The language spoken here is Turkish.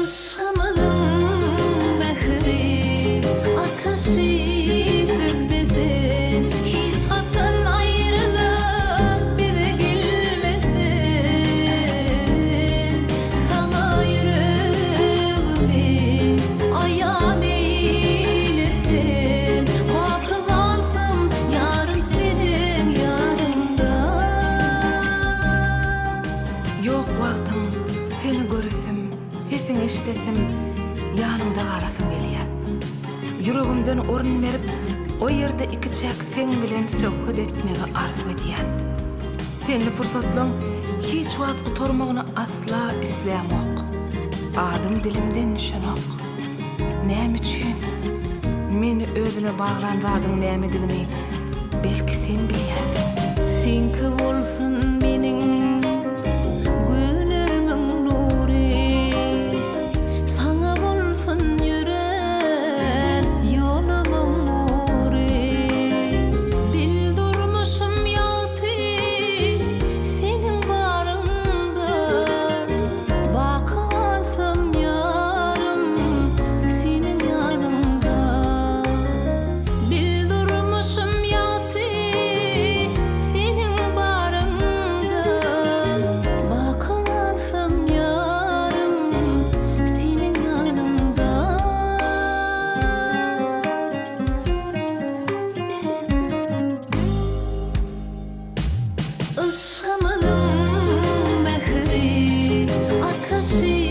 Aşkımızın mehri ateşi sönmesin, hiç kaçan ayrılık bize gelmesin. Sana yüreğimi ayan eylesin, vakit alsam yarım senin yanında. Yok vaktim seni görürsüm, sesini işlesim, yanında garasım gelýär. Yüregimden orun berip, o yerde iki çek sen bilen söhbet etmege arzu edýän. Seni pursatlaň hiç wagt oturmagyny asla islämok. Adım dilimden düşenok. Näme üçin? Meni özüne baglan zadyň nämedigini belki sen bilýärsiň. Senki bolsun meniň gözlerimin nury, sana bolsun ýüren ýolumyň nury. Bildirmişim ýaty seniň barыңda, bakalsam ýarym seniň ýanynda. Bildirmişim ýaty seniň barыңda, bakalsam ýarym seniň ýanynda. Aşkımızın mehri ateşi